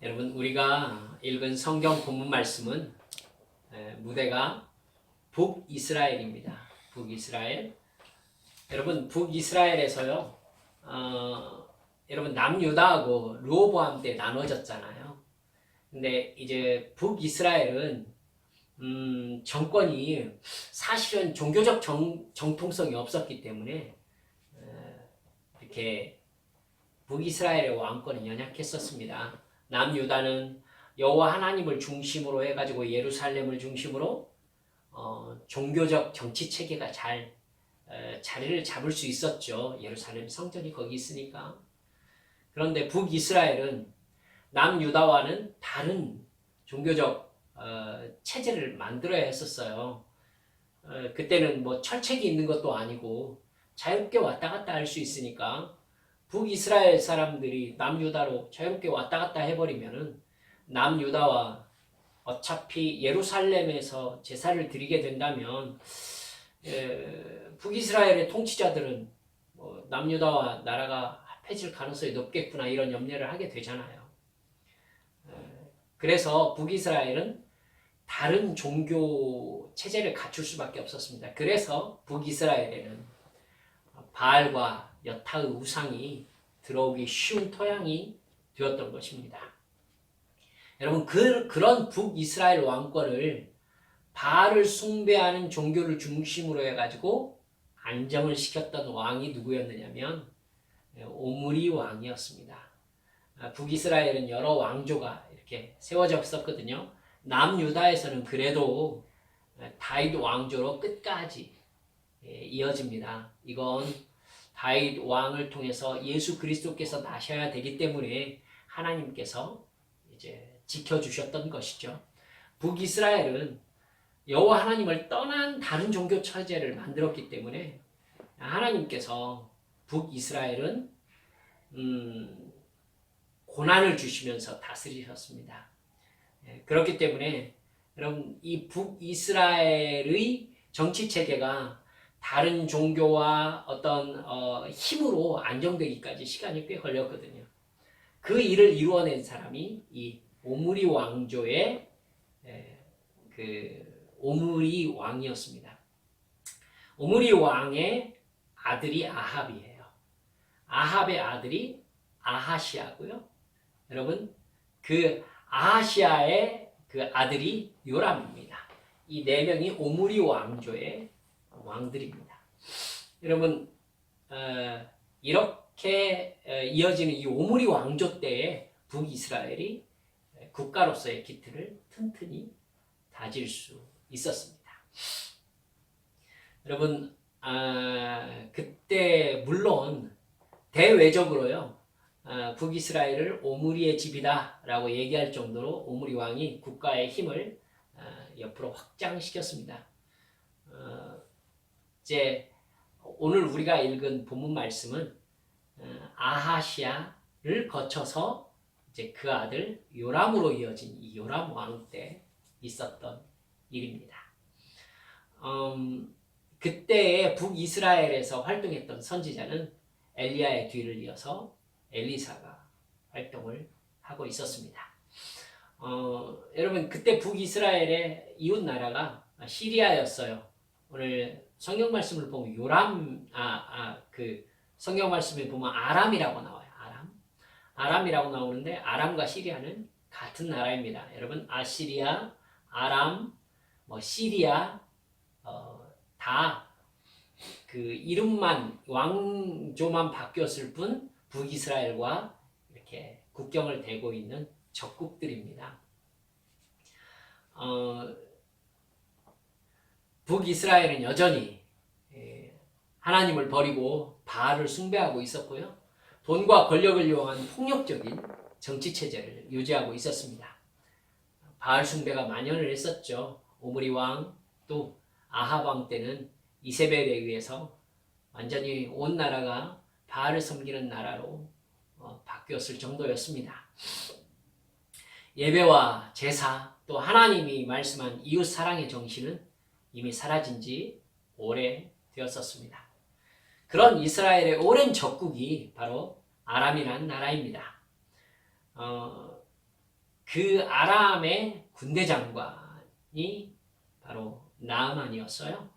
여러분, 우리가 읽은 성경 본문 말씀은 무대가 북이스라엘입니다. 북이스라엘. 여러분, 북이스라엘에서요, 여러분 남유다하고 르호보암 때 나눠졌잖아요. 근데 이제 북이스라엘은 정권이 사실은 종교적 정통성이 없었기 때문에 이렇게 북이스라엘의 왕권은 연약했었습니다. 남유다는 여호와 하나님을 중심으로 해가지고 예루살렘을 중심으로 종교적 정치 체계가 잘 자리를 잡을 수 있었죠. 예루살렘 성전이 거기 있으니까. 그런데 북이스라엘은 남유다와는 다른 종교적 체제를 만들어야 했었어요. 그때는 뭐 철책이 있는 것도 아니고 자유롭게 왔다 갔다 할 수 있으니까 북이스라엘 사람들이 남유다로 자유롭게 왔다 갔다 해버리면은 남유다와 어차피 예루살렘에서 제사를 드리게 된다면 북이스라엘의 통치자들은 뭐 남유다와 나라가 합해질 가능성이 높겠구나 이런 염려를 하게 되잖아요. 그래서 북이스라엘은 다른 종교 체제를 갖출 수밖에 없었습니다. 그래서 북이스라엘에는 바알과 여타의 우상이 들어오기 쉬운 토양이 되었던 것입니다. 여러분, 그런 북이스라엘 왕권을 바알을 숭배하는 종교를 중심으로 해가지고 안정을 시켰던 왕이 누구였느냐면 오므리 왕이었습니다. 북이스라엘은 여러 왕조가 이렇게 세워졌었거든요. 남유다에서는 그래도 다윗 왕조로 끝까지 이어집니다. 이건 다윗 왕을 통해서 예수 그리스도께서 나셔야 되기 때문에 하나님께서 이제 지켜주셨던 것이죠. 북이스라엘은 여호와 하나님을 떠난 다른 종교 체제를 만들었기 때문에 하나님께서 북이스라엘은 고난을 주시면서 다스리셨습니다. 그렇기 때문에 여러분, 이 북이스라엘의 정치 체계가 다른 종교와 어떤 힘으로 안정되기까지 시간이 꽤 걸렸거든요. 그 일을 이루어낸 사람이 이 오므리 왕조의 오므리 왕이었습니다. 오므리 왕의 아들이 아합이에요. 아합의 아들이 아하시아고요. 여러분, 그 아하시아의 그 아들이 요람입니다. 이 네 명이 오므리 왕조의 왕들입니다. 여러분, 이렇게 이어지는 이 오므리 왕조 때에 북이스라엘이 국가로서의 기틀을 튼튼히 다질 수 있었습니다. 여러분, 그때 물론 대외적으로요, 북이스라엘을 오므리의 집이다라고 얘기할 정도로 오므리 왕이 국가의 힘을 옆으로 확장시켰습니다. 이제 오늘 우리가 읽은 본문 말씀은 아하시아를 거쳐서 이제 그 아들 요람으로 이어진 이 요람 왕 때 있었던 일입니다. 그때의 북이스라엘에서 활동했던 선지자는 엘리야의 뒤를 이어서 엘리사가 활동을 하고 있었습니다. 여러분, 그때 북이스라엘의 이웃 나라가 시리아였어요. 오늘 성경 말씀을 보면 그 성경 말씀에 보면 아람이라고 나와요. 아람이라고 나오는데 아람과 시리아는 같은 나라입니다. 여러분, 아시리아, 아람, 시리아 다 그 이름만 왕조만 바뀌었을 뿐 북이스라엘과 이렇게 국경을 대고 있는 적국들입니다. 북이스라엘은 여전히 하나님을 버리고 바알을 숭배하고 있었고요. 돈과 권력을 이용한 폭력적인 정치체제를 유지하고 있었습니다. 바알 숭배가 만연을 했었죠. 오므리 왕 또 아합 왕 때는 이세벨에 의해서 완전히 온 나라가 바알을 섬기는 나라로 바뀌었을 정도였습니다. 예배와 제사 또 하나님이 말씀한 이웃 사랑의 정신은 이미 사라진 지 오래 되었었습니다. 그런 이스라엘의 오랜 적국이 바로 아람이라는 나라입니다. 그 아람의 군대 장관이 바로 나아만이었어요.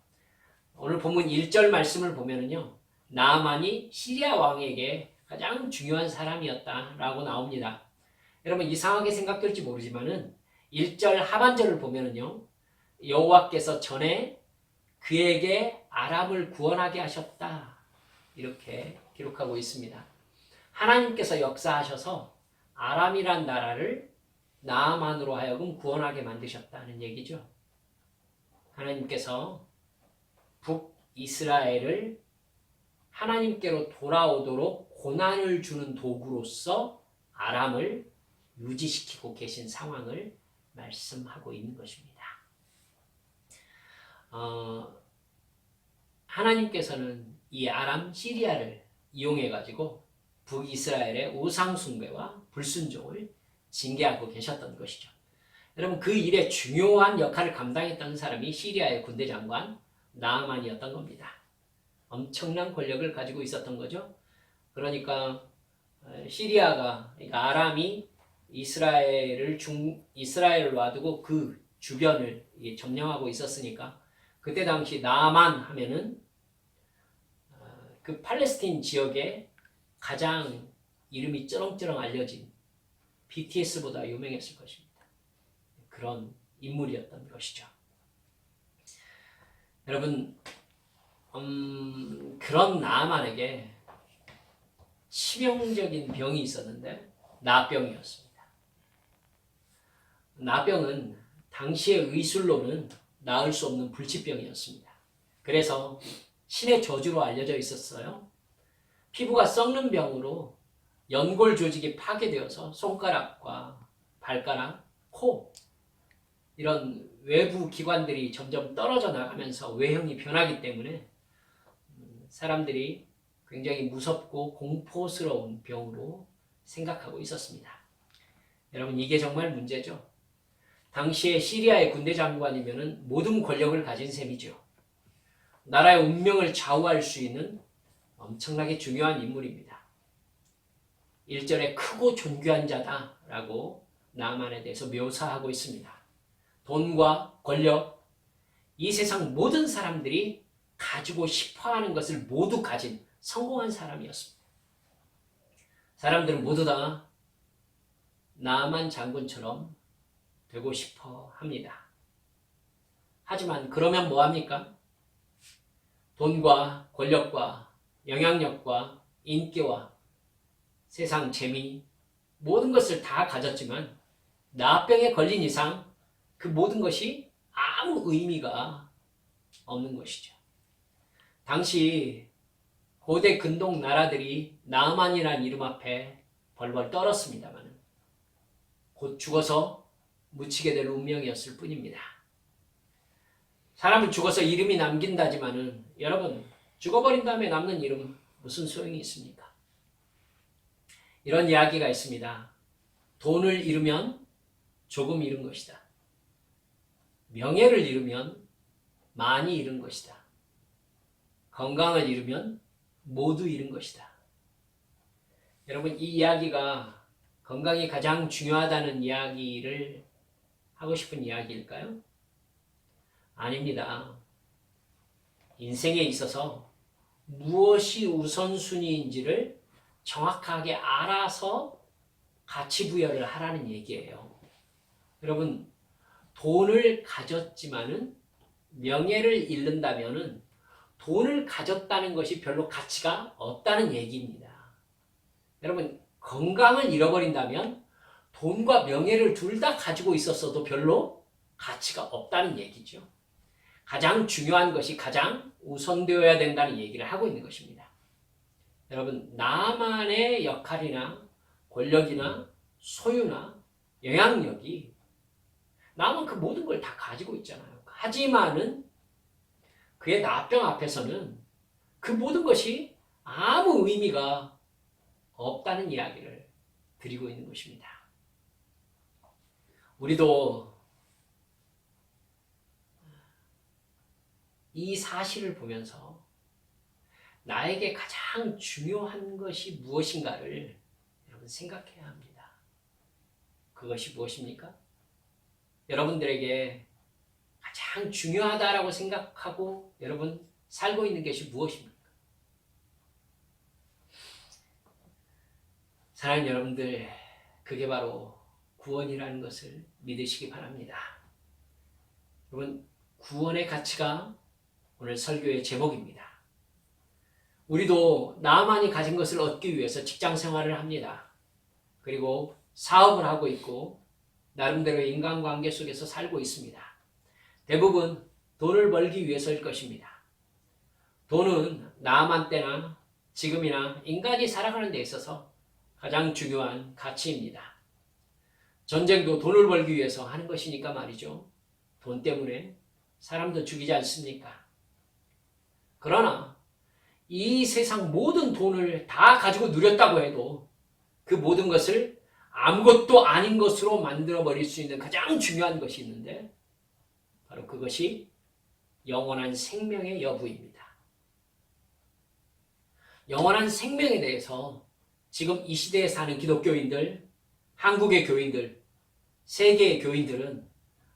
오늘 본문 1절 말씀을 보면은요, 나아만이 시리아 왕에게 가장 중요한 사람이었다라고 나옵니다. 여러분 이상하게 생각될지 모르지만은 1절 하반절을 보면은요, 여호와께서 전에 그에게 아람을 구원하게 하셨다 이렇게 기록하고 있습니다. 하나님께서 역사하셔서 아람이란 나라를 나아만으로 하여금 구원하게 만드셨다는 얘기죠. 하나님께서 북이스라엘을 하나님께로 돌아오도록 고난을 주는 도구로서 아람을 유지시키고 계신 상황을 말씀하고 있는 것입니다. 하나님께서는 이 아람 시리아를 이용해 가지고 북이스라엘의 우상 숭배와 불순종을 징계하고 계셨던 것이죠. 여러분 그 일에 중요한 역할을 감당했던 사람이 시리아의 군대 장관 나아만이었던 겁니다. 엄청난 권력을 가지고 있었던 거죠. 그러니까 시리아가, 그러니까 아람이 이스라엘을 놔두고 그 주변을 점령하고 있었으니까 그때 당시 나아만 하면은 그 팔레스틴 지역에 가장 이름이 쩌렁쩌렁 알려진 BTS보다 유명했을 것입니다. 그런 인물이었던 것이죠. 여러분 그런 나아만에게 치명적인 병이 있었는데 나병이었습니다. 나병은 당시의 의술로는 나을 수 없는 불치병이었습니다. 그래서 신의 저주로 알려져 있었어요. 피부가 썩는 병으로 연골 조직이 파괴되어서 손가락과 발가락, 코 이런 외부 기관들이 점점 떨어져 나가면서 외형이 변하기 때문에 사람들이 굉장히 무섭고 공포스러운 병으로 생각하고 있었습니다. 여러분 이게 정말 문제죠. 당시에 시리아의 군대 장관이면 모든 권력을 가진 셈이죠. 나라의 운명을 좌우할 수 있는 엄청나게 중요한 인물입니다. 1절에 크고 존귀한 자다라고 나아만에 대해서 묘사하고 있습니다. 돈과 권력, 이 세상 모든 사람들이 가지고 싶어하는 것을 모두 가진 성공한 사람이었습니다. 사람들은 모두 다 나아만 장군처럼 되고 싶어 합니다. 하지만 그러면 뭐합니까? 돈과 권력과 영향력과 인기와 세상 재미 모든 것을 다 가졌지만 나병에 걸린 이상 그 모든 것이 아무 의미가 없는 것이죠. 당시 고대 근동 나라들이 나아만이라는 이름 앞에 벌벌 떨었습니다만 곧 죽어서 묻히게 될 운명이었을 뿐입니다. 사람은 죽어서 이름이 남긴다지만은 여러분 죽어버린 다음에 남는 이름 무슨 소용이 있습니까? 이런 이야기가 있습니다. 돈을 잃으면 조금 잃은 것이다. 명예를 잃으면 많이 잃은 것이다. 건강을 잃으면 모두 잃은 것이다. 여러분 이 이야기가 건강이 가장 중요하다는 이야기를 하고 싶은 이야기일까요? 아닙니다. 인생에 있어서 무엇이 우선순위인지를 정확하게 알아서 가치 부여를 하라는 얘기예요. 여러분 돈을 가졌지만은 명예를 잃는다면은 돈을 가졌다는 것이 별로 가치가 없다는 얘기입니다. 여러분 건강을 잃어버린다면 돈과 명예를 둘 다 가지고 있었어도 별로 가치가 없다는 얘기죠. 가장 중요한 것이 가장 우선되어야 된다는 얘기를 하고 있는 것입니다. 여러분 나만의 역할이나 권력이나 소유나 영향력이 남은 그 모든 걸 다 가지고 있잖아요. 하지만은 그의 나병 앞에서는 그 모든 것이 아무 의미가 없다는 이야기를 드리고 있는 것입니다. 우리도 이 사실을 보면서 나에게 가장 중요한 것이 무엇인가를 여러분 생각해야 합니다. 그것이 무엇입니까? 여러분들에게 가장 중요하다라고 생각하고 여러분 살고 있는 것이 무엇입니까? 사랑하는 여러분들, 그게 바로 구원이라는 것을 믿으시기 바랍니다. 여러분, 구원의 가치가 오늘 설교의 제목입니다. 우리도 나만이 가진 것을 얻기 위해서 직장 생활을 합니다. 그리고 사업을 하고 있고 나름대로 인간관계 속에서 살고 있습니다. 대부분 돈을 벌기 위해서일 것입니다. 돈은 나만 때나 지금이나 인간이 살아가는 데 있어서 가장 중요한 가치입니다. 전쟁도 돈을 벌기 위해서 하는 것이니까 말이죠. 돈 때문에 사람도 죽이지 않습니까? 그러나 이 세상 모든 돈을 다 가지고 누렸다고 해도 그 모든 것을 아무것도 아닌 것으로 만들어버릴 수 있는 가장 중요한 것이 있는데 바로 그것이 영원한 생명의 여부입니다. 영원한 생명에 대해서 지금 이 시대에 사는 기독교인들, 한국의 교인들, 세계의 교인들은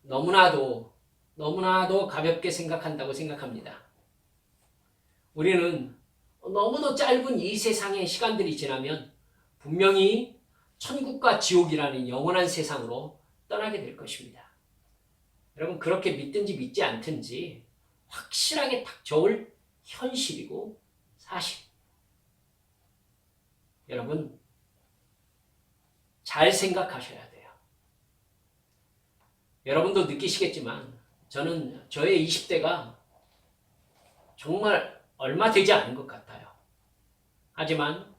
너무나도 가볍게 생각한다고 생각합니다. 우리는 너무도 짧은 이 세상의 시간들이 지나면 분명히 천국과 지옥이라는 영원한 세상으로 떠나게 될 것입니다. 여러분, 그렇게 믿든지 믿지 않든지 확실하게 닥쳐올 현실이고 사실. 여러분, 잘 생각하셔야 돼요. 여러분도 느끼시겠지만 저는 저의 20대가 정말 얼마 되지 않은 것 같아요. 하지만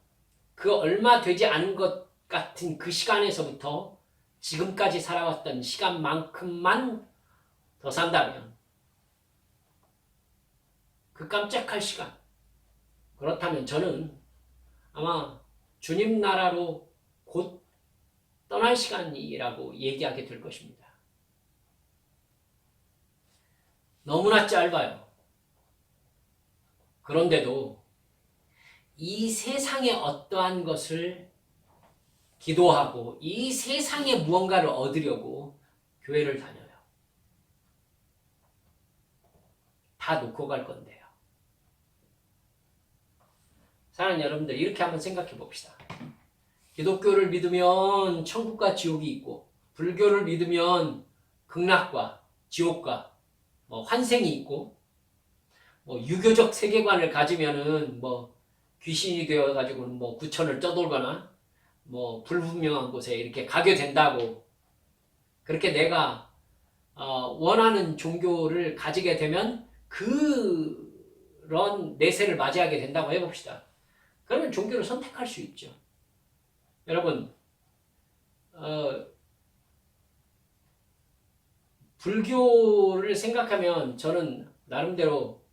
그 얼마 되지 않은 것 같은 그 시간에서부터 지금까지 살아왔던 시간만큼만 더 산다면 그 깜짝할 시간, 그렇다면 저는 아마 주님 나라로 곧 떠날 시간이라고 얘기하게 될 것입니다. 너무나 짧아요. 그런데도 이 세상의 어떠한 것을 기도하고 이 세상에 무언가를 얻으려고 교회를 다녀요. 다 놓고 갈 건데요. 사랑하는 여러분들, 이렇게 한번 생각해 봅시다. 기독교를 믿으면 천국과 지옥이 있고 불교를 믿으면 극락과 지옥과 환생이 있고 유교적 세계관을 가지면은 귀신이 되어가지고는 구천을 떠돌거나 불분명한 곳에 이렇게 가게 된다고, 그렇게 내가 원하는 종교를 가지게 되면 그런 내세를 맞이하게 된다고 해봅시다. 그러면 종교를 선택할 수 있죠. 여러분, 불교를 생각하면 저는 나름대로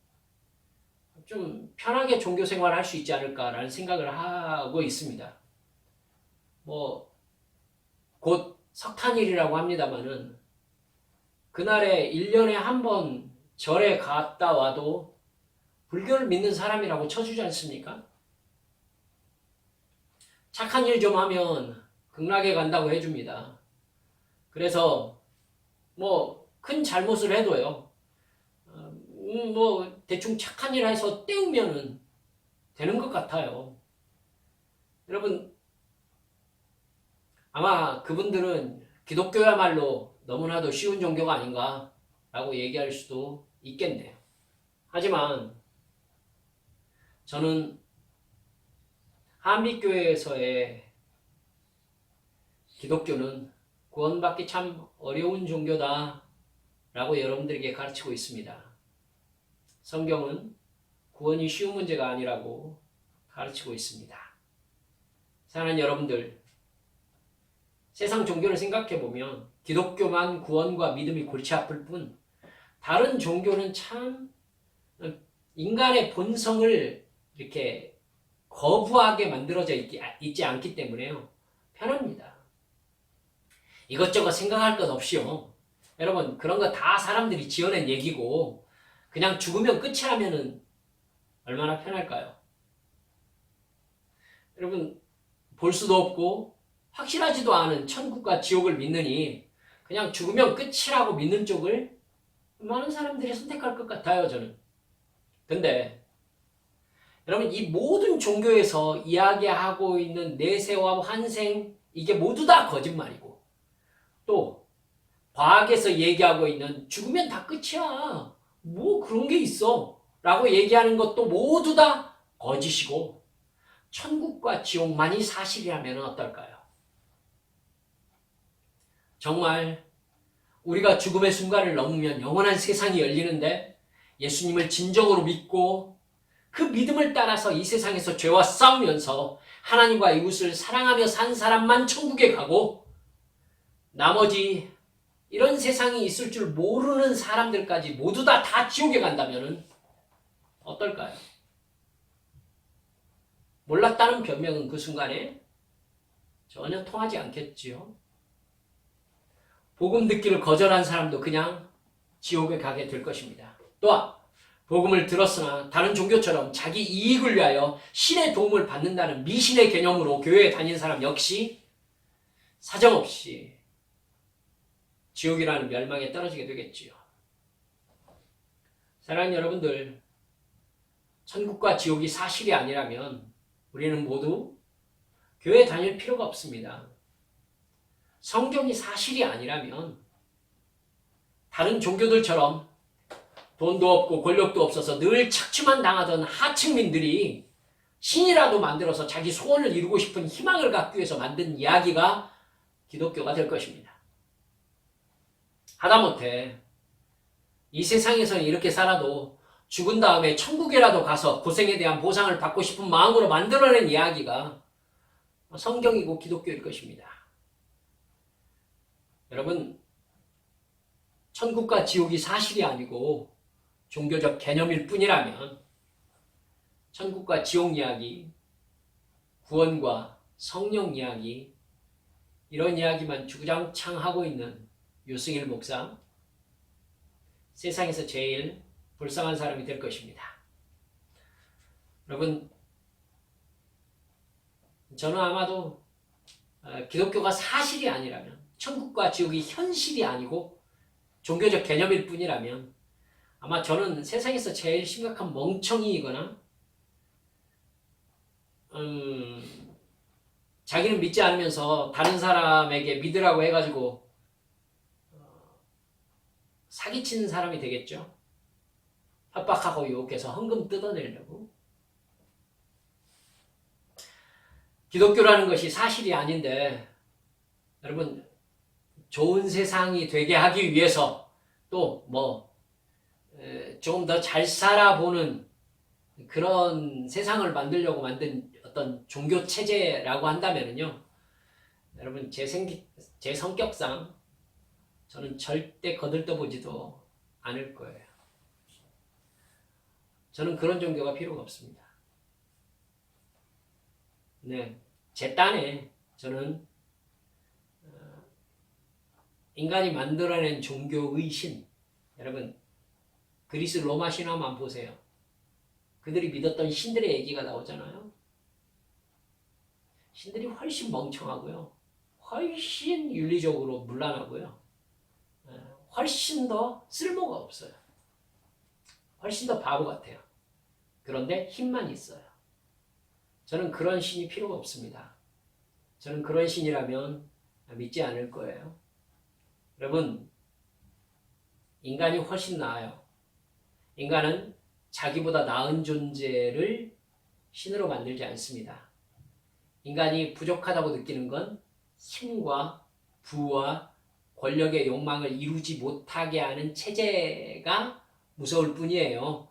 좀 편하게 종교 생활을 할 수 있지 않을까라는 생각을 하고 있습니다. 곧 석탄일이라고 합니다만은 그날에 1년에 한 번 절에 갔다 와도 불교를 믿는 사람이라고 쳐주지 않습니까? 착한 일 좀 하면 극락에 간다고 해줍니다. 그래서 큰 잘못을 해도요, 대충 착한 일 해서 때우면은 되는 것 같아요. 여러분, 아마 그분들은 기독교야말로 너무나도 쉬운 종교가 아닌가라고 얘기할 수도 있겠네요. 하지만 저는 한빛교회에서의 기독교는 구원받기 참 어려운 종교다 라고 여러분들에게 가르치고 있습니다. 성경은 구원이 쉬운 문제가 아니라고 가르치고 있습니다. 사랑하는 여러분들, 세상 종교를 생각해보면 기독교만 구원과 믿음이 골치 아플 뿐 다른 종교는 참 인간의 본성을 이렇게 거부하게 만들어져 있지 않기 때문에요, 편합니다. 이것저것 생각할 것 없이요. 여러분, 그런 거 다 사람들이 지어낸 얘기고 그냥 죽으면 끝이라면은 얼마나 편할까요? 여러분, 볼 수도 없고 확실하지도 않은 천국과 지옥을 믿느니 그냥 죽으면 끝이라고 믿는 쪽을 많은 사람들이 선택할 것 같아요, 저는. 근데 여러분, 이 모든 종교에서 이야기하고 있는 내세와 환생, 이게 모두 다 거짓말이고, 또 과학에서 얘기하고 있는 죽으면 다 끝이야, 뭐 그런 게 있어 라고 얘기하는 것도 모두 다 거짓이고, 천국과 지옥만이 사실이라면 어떨까요? 정말 우리가 죽음의 순간을 넘으면 영원한 세상이 열리는데, 예수님을 진정으로 믿고 그 믿음을 따라서 이 세상에서 죄와 싸우면서 하나님과 이웃을 사랑하며 산 사람만 천국에 가고, 나머지 이런 세상이 있을 줄 모르는 사람들까지 모두 다 지옥에 간다면 어떨까요? 몰랐다는 변명은 그 순간에 전혀 통하지 않겠지요. 복음 듣기를 거절한 사람도 그냥 지옥에 가게 될 것입니다. 또한 복음을 들었으나 다른 종교처럼 자기 이익을 위하여 신의 도움을 받는다는 미신의 개념으로 교회에 다니는 사람 역시 사정없이 지옥이라는 멸망에 떨어지게 되겠지요. 사랑하는 여러분들, 천국과 지옥이 사실이 아니라면 우리는 모두 교회에 다닐 필요가 없습니다. 성경이 사실이 아니라면 다른 종교들처럼 돈도 없고 권력도 없어서 늘 착취만 당하던 하층민들이 신이라도 만들어서 자기 소원을 이루고 싶은 희망을 갖기 위해서 만든 이야기가 기독교가 될 것입니다. 하다못해 이 세상에서는 이렇게 살아도 죽은 다음에 천국이라도 가서 고생에 대한 보상을 받고 싶은 마음으로 만들어낸 이야기가 성경이고 기독교일 것입니다. 여러분, 천국과 지옥이 사실이 아니고 종교적 개념일 뿐이라면 천국과 지옥 이야기, 구원과 성령 이야기, 이런 이야기만 주구장창 하고 있는 유승일 목사, 세상에서 제일 불쌍한 사람이 될 것입니다. 여러분, 저는 아마도 기독교가 사실이 아니라면, 천국과 지옥이 현실이 아니고 종교적 개념일 뿐이라면 아마 저는 세상에서 제일 심각한 멍청이이거나 자기는 믿지 않으면서 다른 사람에게 믿으라고 해가지고 사기치는 사람이 되겠죠. 협박하고 유혹해서 헌금 뜯어내려고. 기독교라는 것이 사실이 아닌데, 여러분, 좋은 세상이 되게 하기 위해서 또 조금 더 잘 살아보는 그런 세상을 만들려고 만든 어떤 종교 체제라고 한다면요, 여러분, 제 성격상 저는 절대 거들떠보지도 않을 거예요. 저는 그런 종교가 필요가 없습니다. 네, 제 딴에 저는 인간이 만들어낸 종교의 신, 여러분, 그리스 로마 신화만 보세요. 그들이 믿었던 신들의 얘기가 나오잖아요. 신들이 훨씬 멍청하고요, 훨씬 윤리적으로 문란하고요, 훨씬 더 쓸모가 없어요. 훨씬 더 바보 같아요. 그런데 힘만 있어요. 저는 그런 신이 필요가 없습니다. 저는 그런 신이라면 믿지 않을 거예요. 여러분, 인간이 훨씬 나아요. 인간은 자기보다 나은 존재를 신으로 만들지 않습니다. 인간이 부족하다고 느끼는 건 힘과 부와 권력의 욕망을 이루지 못하게 하는 체제가 무서울 뿐이에요.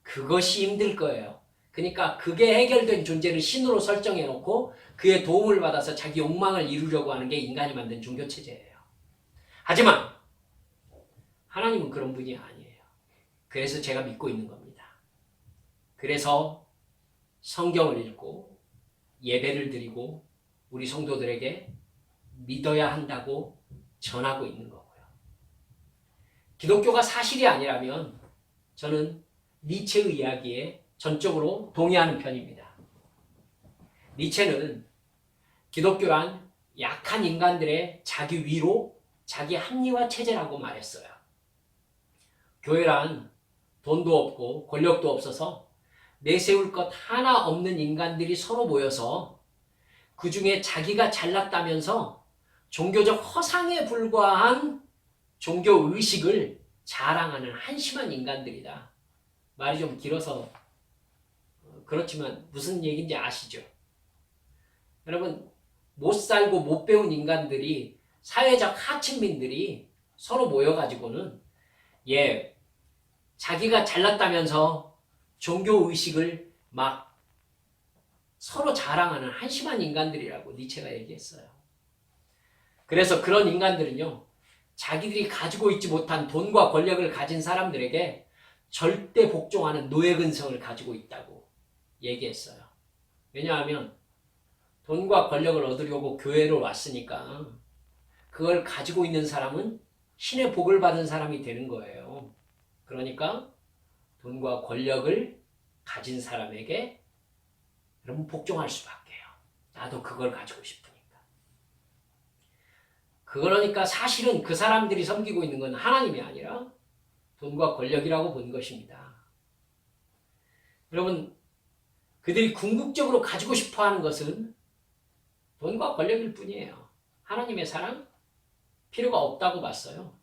그것이 힘들 거예요. 그러니까 그게 해결된 존재를 신으로 설정해 놓고 그의 도움을 받아서 자기 욕망을 이루려고 하는 게 인간이 만든 종교체제예요. 하지만 하나님은 그런 분이 아니에요. 그래서 제가 믿고 있는 겁니다. 그래서 성경을 읽고 예배를 드리고 우리 성도들에게 믿어야 한다고 전하고 있는 거고요. 기독교가 사실이 아니라면 저는 니체의 이야기에 전적으로 동의하는 편입니다. 니체는 기독교란 약한 인간들의 자기 위로, 자기 합리화 체제라고 말했어요. 교회란 돈도 없고 권력도 없어서 내세울 것 하나 없는 인간들이 서로 모여서 그 중에 자기가 잘났다면서 종교적 허상에 불과한 종교 의식을 자랑하는 한심한 인간들이다. 말이 좀 길어서 그렇지만 무슨 얘기인지 아시죠? 여러분, 못 살고 못 배운 인간들이, 사회적 하층민들이 서로 모여가지고는 자기가 잘났다면서 종교의식을 막 서로 자랑하는 한심한 인간들이라고 니체가 얘기했어요. 그래서 그런 인간들은요, 자기들이 가지고 있지 못한 돈과 권력을 가진 사람들에게 절대 복종하는 노예 근성을 가지고 있다고 얘기했어요. 왜냐하면 돈과 권력을 얻으려고 교회로 왔으니까 그걸 가지고 있는 사람은 신의 복을 받은 사람이 되는 거예요. 그러니까 돈과 권력을 가진 사람에게 여러분 복종할 수밖에요. 나도 그걸 가지고 싶으니까. 그러니까 사실은 그 사람들이 섬기고 있는 건 하나님이 아니라 돈과 권력이라고 본 것입니다. 여러분, 그들이 궁극적으로 가지고 싶어하는 것은 돈과 권력일 뿐이에요. 하나님의 사랑 필요가 없다고 봤어요.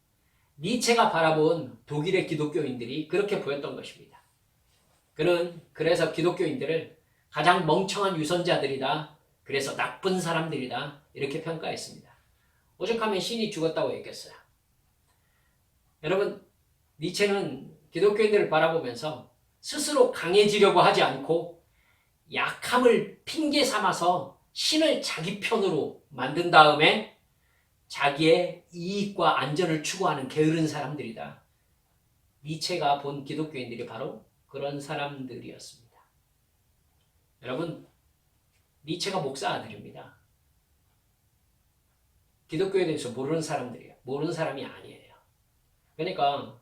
니체가 바라본 독일의 기독교인들이 그렇게 보였던 것입니다. 그는 그래서 기독교인들을 가장 멍청한 유선자들이다. 그래서 나쁜 사람들이다. 이렇게 평가했습니다. 오죽하면 신이 죽었다고 했겠어요. 여러분, 니체는 기독교인들을 바라보면서 스스로 강해지려고 하지 않고 약함을 핑계 삼아서 신을 자기 편으로 만든 다음에 자기의 이익과 안전을 추구하는 게으른 사람들이다. 니체가 본 기독교인들이 바로 그런 사람들이었습니다. 여러분, 니체가 목사 아들입니다. 기독교에 대해서 모르는 사람들이에요. 모르는 사람이 아니에요. 그러니까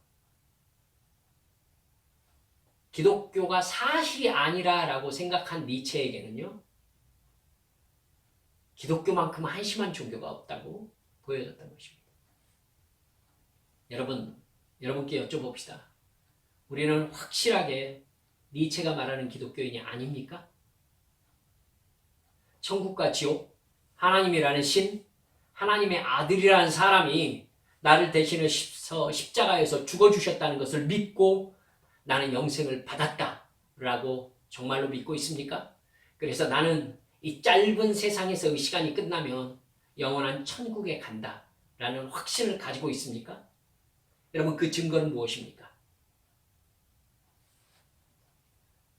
기독교가 사실이 아니라라고 생각한 니체에게는요, 기독교만큼 한심한 종교가 없다고 보여졌던 것입니다. 여러분께 여쭤봅시다. 우리는 확실하게 니체가 말하는 기독교인이 아닙니까? 천국과 지옥, 하나님이라는 신, 하나님의 아들이라는 사람이 나를 대신해서 십자가에서 죽어주셨다는 것을 믿고 나는 영생을 받았다라고 정말로 믿고 있습니까? 그래서 나는 이 짧은 세상에서의 시간이 끝나면 영원한 천국에 간다라는 확신을 가지고 있습니까? 여러분, 그 증거는 무엇입니까?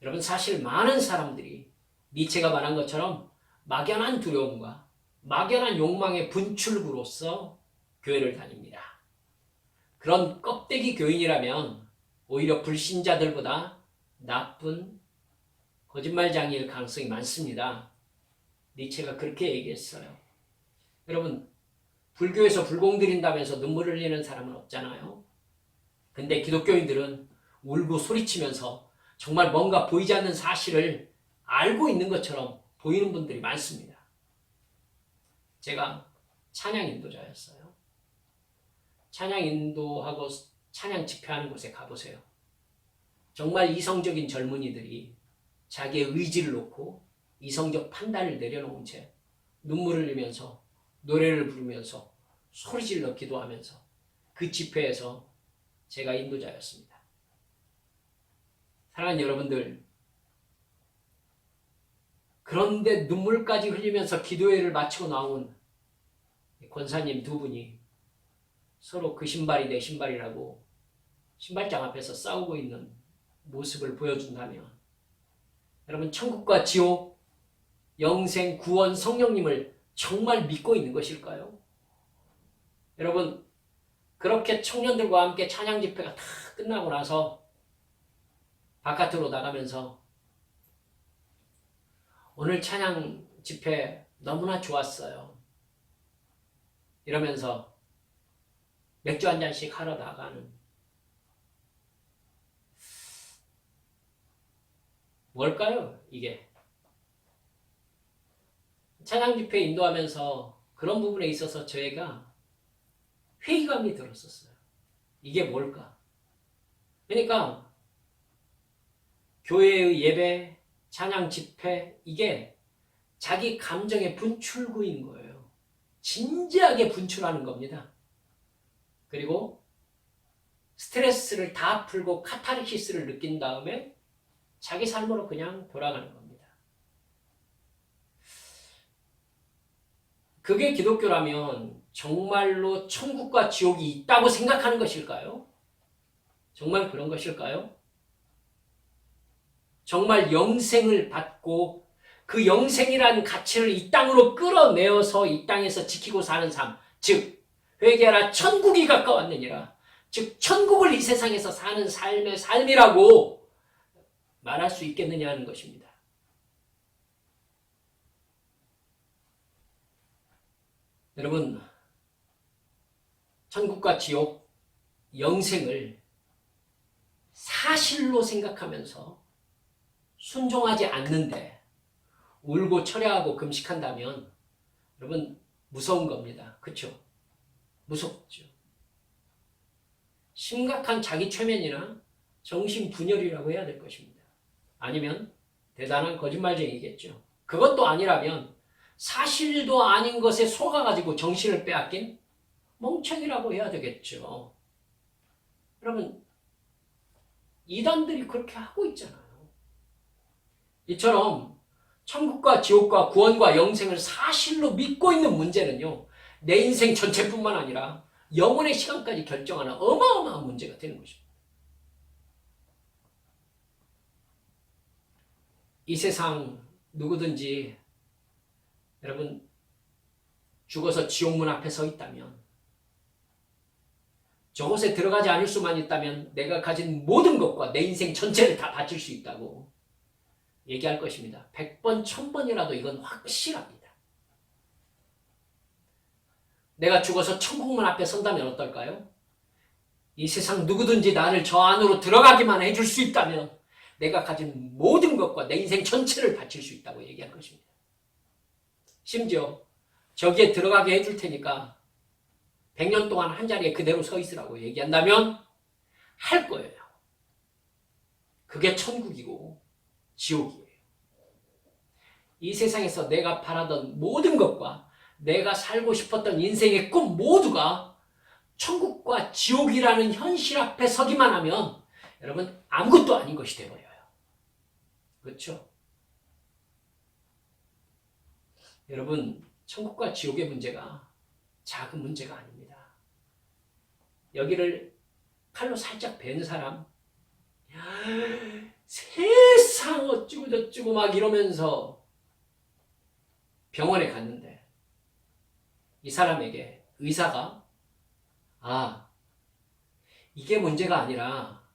여러분, 사실 많은 사람들이 니체가 말한 것처럼 막연한 두려움과 막연한 욕망의 분출구로서 교회를 다닙니다. 그런 껍데기 교인이라면 오히려 불신자들보다 나쁜 거짓말장이일 가능성이 많습니다. 니체가 그렇게 얘기했어요. 여러분, 불교에서 불공 들인다면서 눈물을 흘리는 사람은 없잖아요. 근데 기독교인들은 울고 소리치면서 정말 뭔가 보이지 않는 사실을 알고 있는 것처럼 보이는 분들이 많습니다. 제가 찬양 인도자였어요. 찬양 인도하고 찬양 집회하는 곳에 가보세요. 정말 이성적인 젊은이들이 자기의 의지를 놓고 이성적 판단을 내려놓은 채 눈물을 흘리면서 노래를 부르면서 소리질러 기도하면서 그 집회에서 제가 인도자였습니다. 사랑하는 여러분들, 그런데 눈물까지 흘리면서 기도회를 마치고 나온 권사님 두 분이 서로 그 신발이 내 신발이라고 신발장 앞에서 싸우고 있는 모습을 보여준다면 여러분, 천국과 지옥, 영생, 구원, 성령님을 정말 믿고 있는 것일까요? 여러분, 그렇게 청년들과 함께 찬양 집회가 다 끝나고 나서 바깥으로 나가면서 오늘 찬양 집회 너무나 좋았어요. 이러면서 맥주 한 잔씩 하러 나가는, 뭘까요, 이게? 찬양 집회 인도하면서 그런 부분에 있어서 저희가 회의감이 들었었어요. 이게 뭘까? 그러니까 교회의 예배, 찬양 집회, 이게 자기 감정의 분출구인 거예요. 진지하게 분출하는 겁니다. 그리고 스트레스를 다 풀고 카타르시스를 느낀 다음에 자기 삶으로 그냥 돌아가는 겁니다. 그게 기독교라면 정말로 천국과 지옥이 있다고 생각하는 것일까요? 정말 그런 것일까요? 정말 영생을 받고 그 영생이라는 가치를 이 땅으로 끌어내어서 이 땅에서 지키고 사는 삶, 즉 회개하라 천국이 가까웠느니라, 즉 천국을 이 세상에서 사는 삶의 삶이라고 말할 수 있겠느냐 하는 것입니다. 여러분, 천국과 지옥, 영생을 사실로 생각하면서 순종하지 않는데 울고 철야하고 금식한다면 여러분 무서운 겁니다. 그렇죠? 무섭죠. 심각한 자기 최면이나 정신분열이라고 해야 될 것입니다. 아니면 대단한 거짓말쟁이겠죠. 그것도 아니라면 사실도 아닌 것에 속아가지고 정신을 빼앗긴 멍청이라고 해야 되겠죠. 여러분, 이단들이 그렇게 하고 있잖아요. 이처럼 천국과 지옥과 구원과 영생을 사실로 믿고 있는 문제는요, 내 인생 전체뿐만 아니라 영혼의 시간까지 결정하는 어마어마한 문제가 되는 것입니다. 이 세상 누구든지 여러분 죽어서 지옥문 앞에 서 있다면, 저곳에 들어가지 않을 수만 있다면 내가 가진 모든 것과 내 인생 전체를 다 바칠 수 있다고 얘기할 것입니다. 100번, 1000번이라도 이건 확실합니다. 내가 죽어서 천국문 앞에 선다면 어떨까요? 이 세상 누구든지 나를 저 안으로 들어가기만 해줄 수 있다면 내가 가진 모든 것과 내 인생 전체를 바칠 수 있다고 얘기할 것입니다. 심지어 저기에 들어가게 해줄 테니까 100년 동안 한 자리에 그대로 서 있으라고 얘기한다면 할 거예요. 그게 천국이고 지옥이에요. 이 세상에서 내가 바라던 모든 것과 내가 살고 싶었던 인생의 꿈 모두가 천국과 지옥이라는 현실 앞에 서기만 하면 여러분 아무것도 아닌 것이 되어버려요. 그렇죠? 여러분, 천국과 지옥의 문제가 작은 문제가 아닙니다. 여기를 칼로 살짝 벤 사람, 세상 어쩌고 저쩌고 막 이러면서 병원에 갔는데 이 사람에게 의사가 이게 문제가 아니라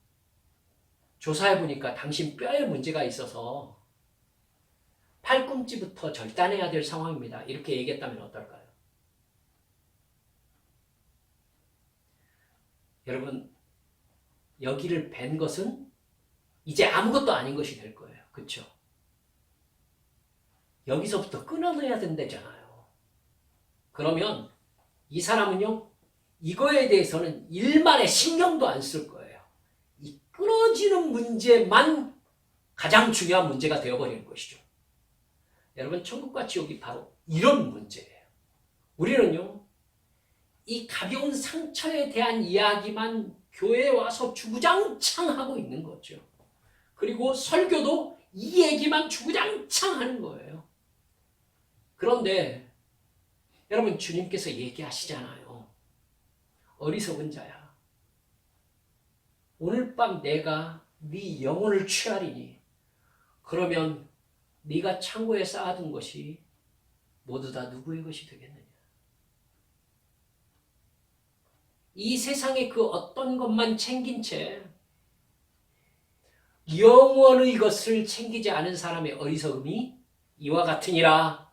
조사해보니까 당신 뼈에 문제가 있어서 팔꿈치부터 절단해야 될 상황입니다. 이렇게 얘기했다면 어떨까요? 여러분, 여기를 벤 것은 이제 아무것도 아닌 것이 될 거예요. 그렇죠? 여기서부터 끊어내야 된다잖아요. 그러면 이 사람은요, 이거에 대해서는 일말의 신경도 안 쓸 거예요. 이 끊어지는 문제만 가장 중요한 문제가 되어버리는 것이죠. 여러분, 천국과 지옥이 바로 이런 문제예요. 우리는요, 이 가벼운 상처에 대한 이야기만 교회에 와서 주구장창 하고 있는 거죠. 그리고 설교도 이 얘기만 주구장창 하는 거예요. 그런데 여러분, 주님께서 얘기하시잖아요. 어리석은 자야, 오늘 밤 내가 네 영혼을 취하리니 그러면 네가 창고에 쌓아둔 것이 모두 다 누구의 것이 되겠느냐. 이 세상의 그 어떤 것만 챙긴 채 영원의 것을 챙기지 않은 사람의 어리석음이 이와 같으니라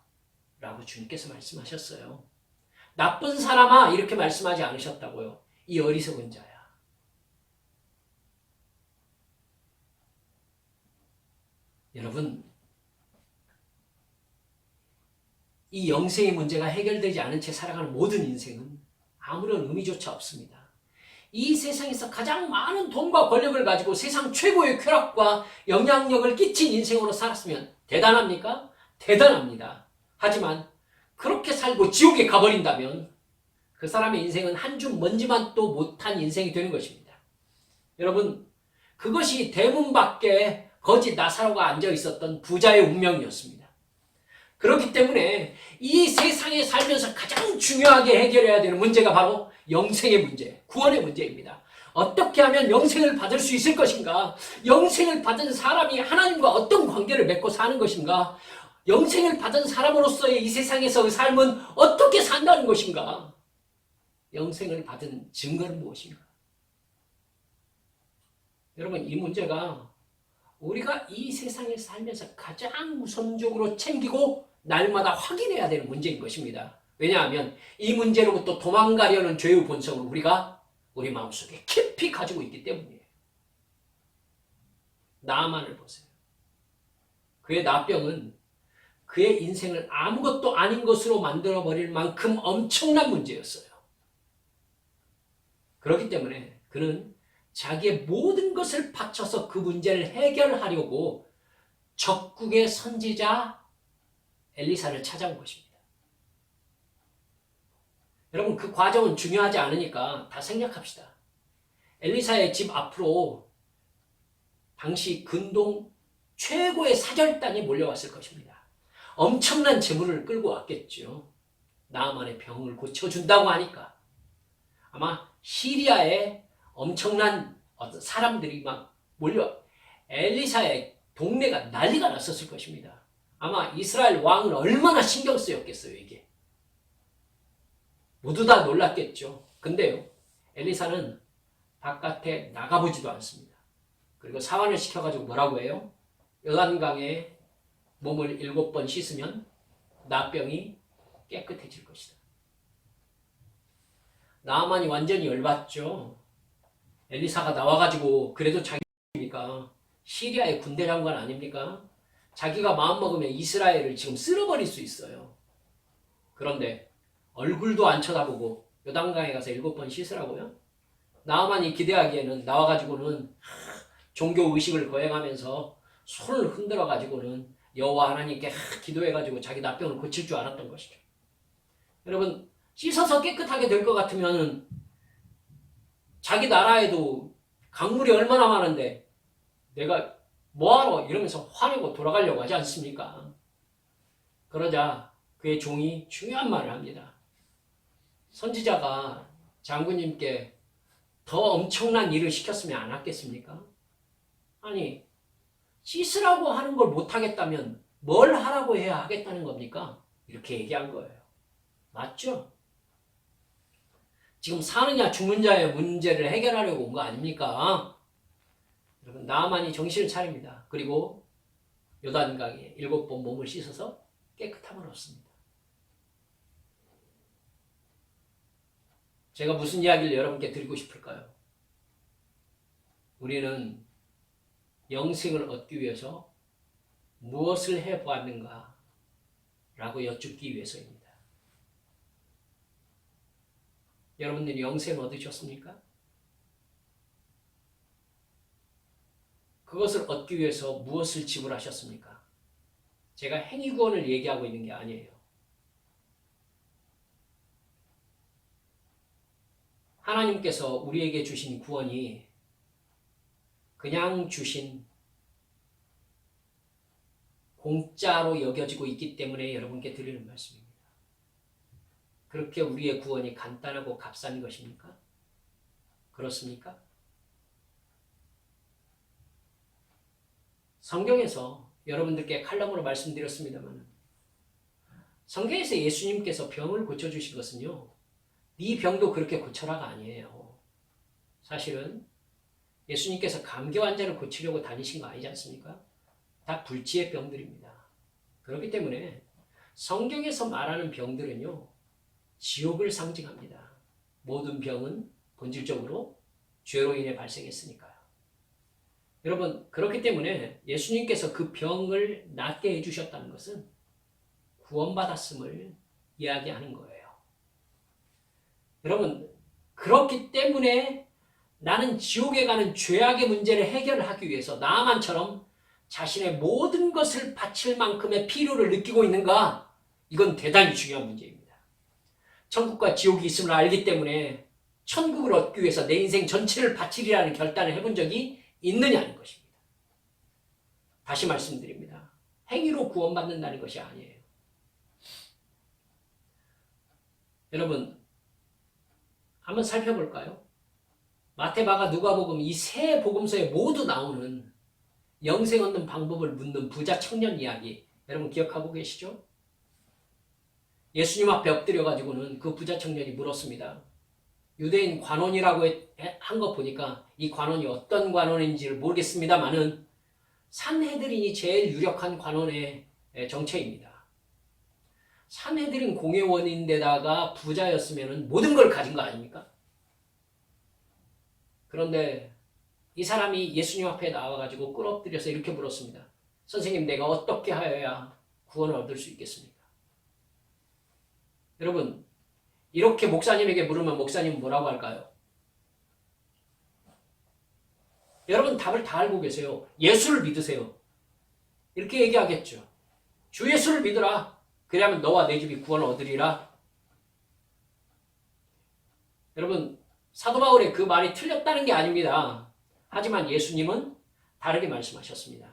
라고 주님께서 말씀하셨어요. 나쁜 사람아 이렇게 말씀하지 않으셨다고요. 이 어리석은 자야. 여러분, 이 영생의 문제가 해결되지 않은 채 살아가는 모든 인생은 아무런 의미조차 없습니다. 이 세상에서 가장 많은 돈과 권력을 가지고 세상 최고의 쾌락과 영향력을 끼친 인생으로 살았으면 대단합니까? 대단합니다. 하지만 그렇게 살고 지옥에 가버린다면 그 사람의 인생은 한 줌 먼지만 또 못한 인생이 되는 것입니다. 여러분, 그것이 대문 밖에 거지 나사로가 앉아 있었던 부자의 운명이었습니다. 그렇기 때문에 이 세상에 살면서 가장 중요하게 해결해야 되는 문제가 바로 영생의 문제, 구원의 문제입니다. 어떻게 하면 영생을 받을 수 있을 것인가? 영생을 받은 사람이 하나님과 어떤 관계를 맺고 사는 것인가? 영생을 받은 사람으로서의 이 세상에서의 삶은 어떻게 산다는 것인가? 영생을 받은 증거는 무엇인가? 여러분, 이 문제가 우리가 이 세상에 살면서 가장 우선적으로 챙기고 날마다 확인해야 되는 문제인 것입니다. 왜냐하면 이 문제로부터 도망가려는 죄의 본성을 우리가 우리 마음속에 깊이 가지고 있기 때문이에요. 나만을 보세요. 그의 나병은 그의 인생을 아무것도 아닌 것으로 만들어버릴 만큼 엄청난 문제였어요. 그렇기 때문에 그는 자기의 모든 것을 바쳐서 그 문제를 해결하려고 적국의 선지자 엘리사를 찾아온 것입니다. 여러분, 그 과정은 중요하지 않으니까 다 생략합시다. 엘리사의 집 앞으로 당시 근동 최고의 사절단이 몰려왔을 것입니다. 엄청난 재물을 끌고 왔겠죠. 나아만의 병을 고쳐준다고 하니까. 아마 시리아에 엄청난 어떤 사람들이 막 몰려 엘리사의 동네가 난리가 났었을 것입니다. 아마 이스라엘 왕은 얼마나 신경 쓰였겠어요, 이게. 모두 다 놀랐겠죠. 근데요, 엘리사는 바깥에 나가보지도 않습니다. 그리고 사환을 시켜가지고 뭐라고 해요? 요단강에 몸을 7번 씻으면 나병이 깨끗해질 것이다. 나아만이 완전히 열받죠. 엘리사가 나와가지고 그래도 자기니까 시리아의 군대 장관 아닙니까? 자기가 마음먹으면 이스라엘을 지금 쓸어버릴 수 있어요. 그런데 얼굴도 안 쳐다보고 요단강에 가서 7번 씻으라고요? 나아만이 기대하기에는 나와가지고는 종교 의식을 거행하면서 손을 흔들어가지고는 여호와 하나님께 기도해가지고 자기 나병을 고칠 줄 알았던 것이죠. 여러분, 씻어서 깨끗하게 될 것 같으면 자기 나라에도 강물이 얼마나 많은데 내가 뭐하러 이러면서 화내고 돌아가려고 하지 않습니까? 그러자 그의 종이 중요한 말을 합니다. 선지자가 장군님께 더 엄청난 일을 시켰으면 안 했겠습니까? 아니, 씻으라고 하는 걸 못하겠다면 뭘 하라고 해야 하겠다는 겁니까? 이렇게 얘기한 거예요. 맞죠? 지금 사느냐 죽느냐의 문제를 해결하려고 온 거 아닙니까? 여러분, 나아만이 정신을 차립니다. 그리고 요단강에 7번 몸을 씻어서 깨끗함을 얻습니다. 제가 무슨 이야기를 여러분께 드리고 싶을까요? 우리는 영생을 얻기 위해서 무엇을 해보았는가? 라고 여쭙기 위해서입니다. 여러분들이 영생을 얻으셨습니까? 그것을 얻기 위해서 무엇을 지불하셨습니까? 제가 행위구원을 얘기하고 있는 게 아니에요. 하나님께서 우리에게 주신 구원이 그냥 주신 공짜로 여겨지고 있기 때문에 여러분께 드리는 말씀입니다. 그렇게 우리의 구원이 간단하고 값싼 것입니까? 그렇습니까? 성경에서 여러분들께 칼럼으로 말씀드렸습니다만 성경에서 예수님께서 병을 고쳐주신 것은요, 네 병도 그렇게 고쳐라가 아니에요. 사실은 예수님께서 감기 환자를 고치려고 다니신 거 아니지 않습니까? 다 불치의 병들입니다. 그렇기 때문에 성경에서 말하는 병들은요, 지옥을 상징합니다. 모든 병은 본질적으로 죄로 인해 발생했으니까요. 여러분, 그렇기 때문에 예수님께서 그 병을 낫게 해주셨다는 것은 구원받았음을 이야기하는 거예요. 여러분, 그렇기 때문에 나는 지옥에 가는 죄악의 문제를 해결하기 위해서 나만처럼 자신의 모든 것을 바칠 만큼의 필요를 느끼고 있는가? 이건 대단히 중요한 문제입니다. 천국과 지옥이 있음을 알기 때문에 천국을 얻기 위해서 내 인생 전체를 바치리라는 결단을 해본 적이 있느냐는 것입니다. 다시 말씀드립니다. 행위로 구원받는다는 것이 아니에요. 여러분, 한번 살펴볼까요? 마태, 마가, 누가복음 이 세 복음서에 모두 나오는 영생 얻는 방법을 묻는 부자 청년 이야기, 여러분 기억하고 계시죠? 예수님 앞에 엎드려가지고는 그 부자 청년이 물었습니다. 유대인 관원이라고 한 거 보니까 이 관원이 어떤 관원인지를 모르겠습니다만은 산헤드린이 제일 유력한 관원의 정체입니다. 산헤드린 공회원인데다가 부자였으면 모든 걸 가진 거 아닙니까? 그런데 이 사람이 예수님 앞에 나와가지고 꿇어엎드려서 이렇게 물었습니다. 선생님, 내가 어떻게 하여야 구원을 얻을 수 있겠습니까? 여러분, 이렇게 목사님에게 물으면 목사님은 뭐라고 할까요? 여러분 답을 다 알고 계세요. 예수를 믿으세요. 이렇게 얘기하겠죠. 주 예수를 믿으라. 그래야만 너와 내 집이 구원을 얻으리라. 여러분, 사도 바울의 그 말이 틀렸다는 게 아닙니다. 하지만 예수님은 다르게 말씀하셨습니다.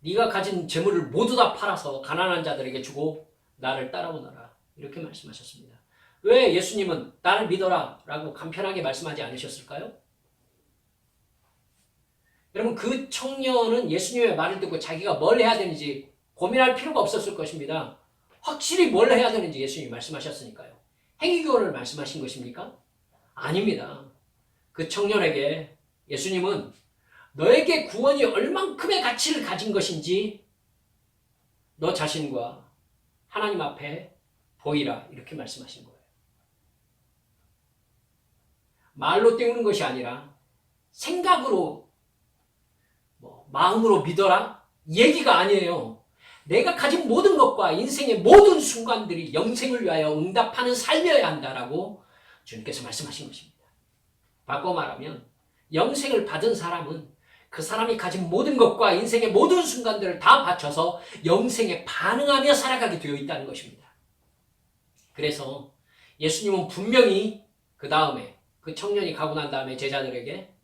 네가 가진 재물을 모두 다 팔아서 가난한 자들에게 주고 나를 따라오너라. 이렇게 말씀하셨습니다. 왜 예수님은 나를 믿어라 라고 간편하게 말씀하지 않으셨을까요? 여러분, 그 청년은 예수님의 말을 듣고 자기가 뭘 해야 되는지 고민할 필요가 없었을 것입니다. 확실히 뭘 해야 되는지 예수님이 말씀하셨으니까요. 행위교훈을 말씀하신 것입니까? 아닙니다. 그 청년에게 예수님은 너에게 구원이 얼만큼의 가치를 가진 것인지 너 자신과 하나님 앞에 보이라, 이렇게 말씀하신 거예요. 말로 때우는 것이 아니라 생각으로, 마음으로 믿어라? 얘기가 아니에요. 내가 가진 모든 것과 인생의 모든 순간들이 영생을 위하여 응답하는 삶이어야 한다라고 주님께서 말씀하신 것입니다. 바꿔 말하면 영생을 받은 사람은 그 사람이 가진 모든 것과 인생의 모든 순간들을 다 바쳐서 영생에 반응하며 살아가게 되어 있다는 것입니다. 그래서 예수님은 분명히 그 다음에 그 청년이 가고 난 다음에 제자들에게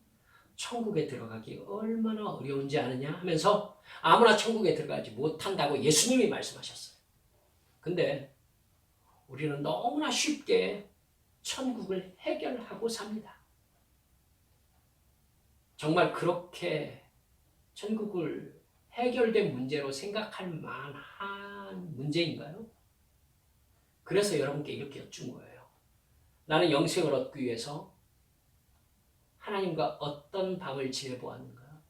천국에 들어가기 얼마나 어려운지 아느냐 하면서 아무나 천국에 들어가지 못한다고 예수님이 말씀하셨어요. 근데 우리는 너무나 쉽게 천국을 해결하고 삽니다. 정말 그렇게 천국을 해결된 문제로 생각할 만한 문제인가요? 그래서 여러분께 이렇게 여쭌 거예요. 나는 영생을 얻기 위해서 하나님과 어떤 밤을 지내보았는가?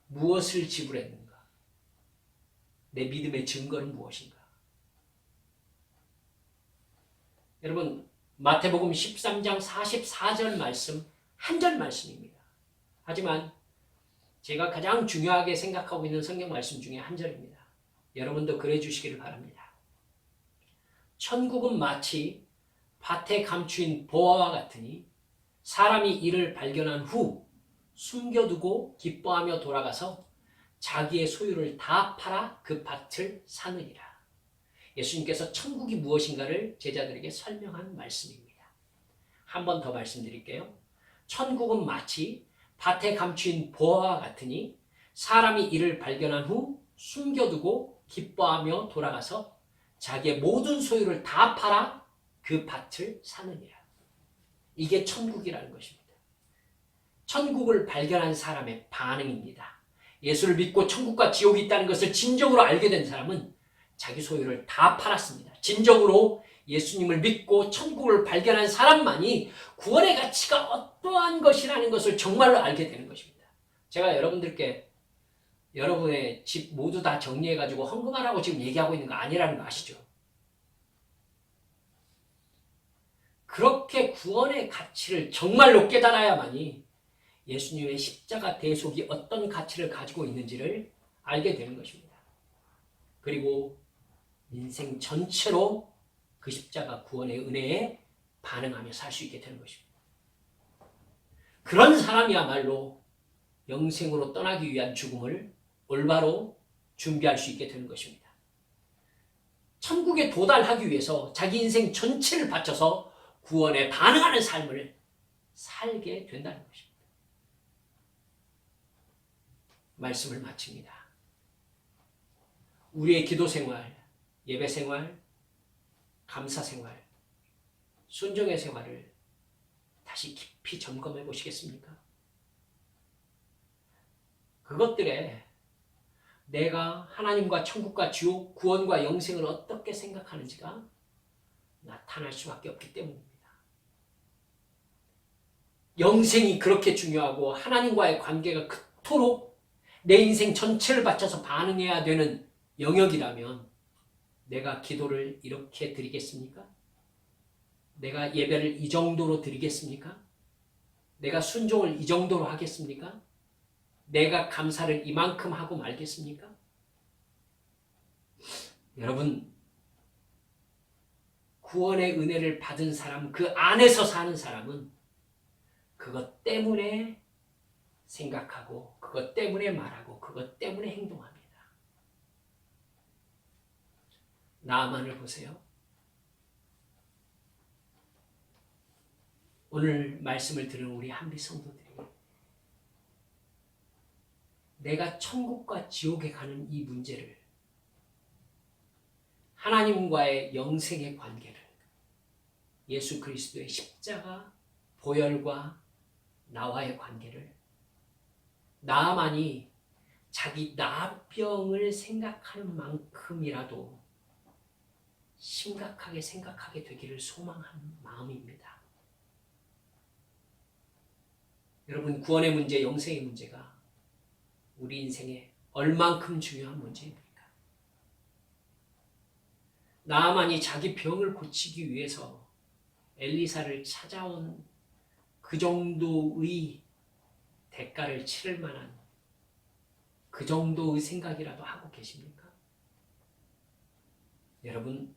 무엇을 지불했는가? 내 믿음의 증거는 무엇인가? 여러분, 마태복음 13장 44절 말씀, 한 절 말씀입니다. 하지만 제가 가장 중요하게 생각하고 있는 성경 말씀 중에 한 절입니다. 여러분도 그래 주시기를 바랍니다. 천국은 마치 밭에 감추인 보화와 같으니 사람이 이를 발견한 후 숨겨두고 기뻐하며 돌아가서 자기의 소유를 다 팔아 그 밭을 사느니라. 예수님께서 천국이 무엇인가를 제자들에게 설명한 말씀입니다. 한 번 더 말씀드릴게요. 천국은 마치 밭에 감추인 보화와 같으니 사람이 이를 발견한 후 숨겨두고 기뻐하며 돌아가서 자기의 모든 소유를 다 팔아 그 밭을 사느니라. 이게 천국이라는 것입니다. 천국을 발견한 사람의 반응입니다. 예수를 믿고 천국과 지옥이 있다는 것을 진정으로 알게 된 사람은 자기 소유를 다 팔았습니다. 진정으로 예수님을 믿고 천국을 발견한 사람만이 구원의 가치가 어떠한 것이라는 것을 정말로 알게 되는 것입니다. 제가 여러분들께 여러분의 집 모두 다 정리해가지고 헌금하라고 지금 얘기하고 있는 거 아니라는 거 아시죠? 그렇게 구원의 가치를 정말로 깨달아야만이 예수님의 십자가 대속이 어떤 가치를 가지고 있는지를 알게 되는 것입니다. 그리고 인생 전체로 그 십자가 구원의 은혜에 반응하며 살 수 있게 되는 것입니다. 그런 사람이야말로 영생으로 떠나기 위한 죽음을 올바로 준비할 수 있게 되는 것입니다. 천국에 도달하기 위해서 자기 인생 전체를 바쳐서 구원에 반응하는 삶을 살게 된다는 것입니다. 말씀을 마칩니다. 우리의 기도 생활, 예배 생활, 감사 생활, 순종의 생활을 다시 깊이 점검해 보시겠습니까? 그것들에 내가 하나님과 천국과 지옥, 구원과 영생을 어떻게 생각하는지가 나타날 수밖에 없기 때문입니다. 영생이 그렇게 중요하고 하나님과의 관계가 그토록 내 인생 전체를 바쳐서 반응해야 되는 영역이라면 내가 기도를 이렇게 드리겠습니까? 내가 예배를 이 정도로 드리겠습니까? 내가 순종을 이 정도로 하겠습니까? 내가 감사를 이만큼 하고 말겠습니까? 여러분, 구원의 은혜를 받은 사람, 그 안에서 사는 사람은 그것 때문에 생각하고, 그것 때문에 말하고, 그것 때문에 행동합니다. 나아만을 보세요. 오늘 말씀을 들은 우리 한비 성도들이 내가 천국과 지옥에 가는 이 문제를, 하나님과의 영생의 관계를, 예수 그리스도의 십자가 보혈과 나와의 관계를 나만이 자기 나병을 생각하는 만큼이라도 심각하게 생각하게 되기를 소망하는 마음입니다. 여러분, 구원의 문제, 영생의 문제가 우리 인생에 얼만큼 중요한 문제입니까? 나아만이 자기 병을 고치기 위해서 엘리사를 찾아온 그 정도의 대가를 치를 만한 그 정도의 생각이라도 하고 계십니까? 여러분,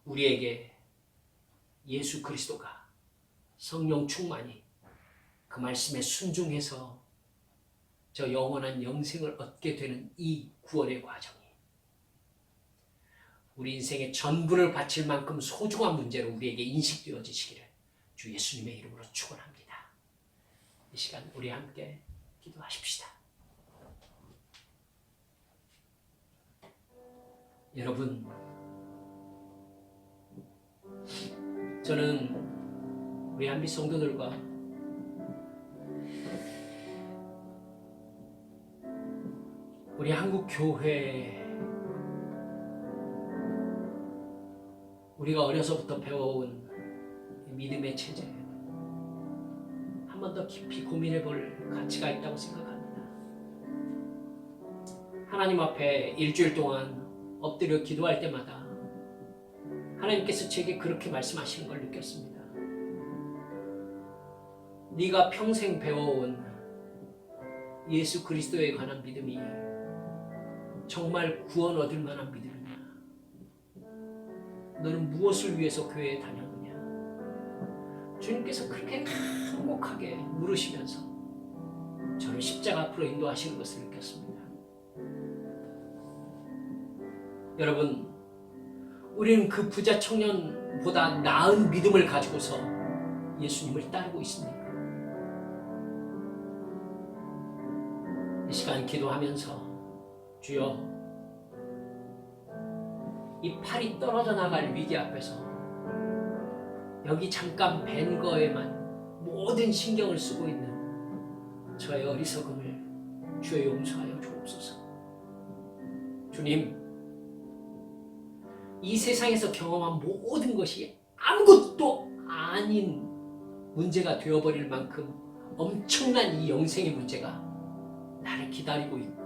우리에게 예수 그리스도가 성령 충만히 그 말씀에 순종해서 저 영원한 영생을 얻게 되는 이 구원의 과정이 우리 인생의 전부를 바칠 만큼 소중한 문제로 우리에게 인식되어지시기를 주 예수님의 이름으로 축원합니다. 이 시간 우리 함께 기도하십시다. 여러분, 저는 우리 한비 성도들과 우리 한국 교회, 우리가 어려서부터 배워온 믿음의 체제, 한 번 더 깊이 고민해 볼 가치가 있다고 생각합니다. 하나님 앞에 일주일 동안 엎드려 기도할 때마다 하나님께서 제게 그렇게 말씀하시는 걸 느꼈습니다. 네가 평생 배워온 예수 그리스도에 관한 믿음이 정말 구원 얻을 만한 믿음이냐? 너는 무엇을 위해서 교회에 다녔느냐? 주님께서 그렇게 간곡하게 물으시면서 저를 십자가 앞으로 인도하시는 것을 느꼈습니다. 여러분, 우리는 그 부자 청년보다 나은 믿음을 가지고서 예수님을 따르고 있습니까? 이 시간 기도하면서 주여, 이 팔이 떨어져 나갈 위기 앞에서 여기 잠깐 뵌 거에만 모든 신경을 쓰고 있는 저의 어리석음을 주여 용서하여 주옵소서. 주님, 이 세상에서 경험한 모든 것이 아무것도 아닌 문제가 되어버릴 만큼 엄청난 이 영생의 문제가 나를 기다리고 있고,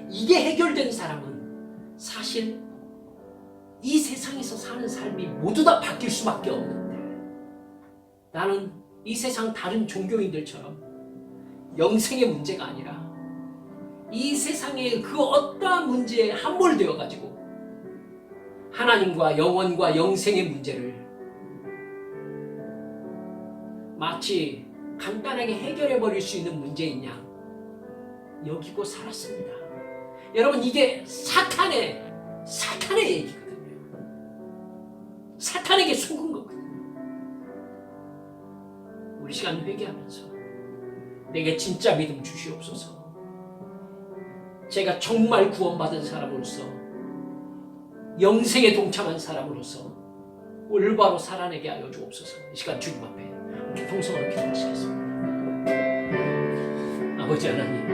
이게 해결된 사람은 사실 이 세상에서 사는 삶이 모두 다 바뀔 수밖에 없는데, 나는 이 세상 다른 종교인들처럼 영생의 문제가 아니라 이 세상의 그 어떠한 문제에 함몰되어 가지고 하나님과 영원과 영생의 문제를 마치 간단하게 해결해 버릴 수 있는 문제인 양 여기고 살았습니다. 여러분, 이게 사탄의 얘기거든요. 사탄에게 속은 거거든요. 우리 시간 회개하면서 내게 진짜 믿음 주시옵소서. 제가 정말 구원받은 사람으로서, 영생에 동참한 사람으로서 올바로 살아내게 하여 주옵소서. 이 시간 주님 앞에 통성으로 기도하시겠습니다. 아버지 하나님,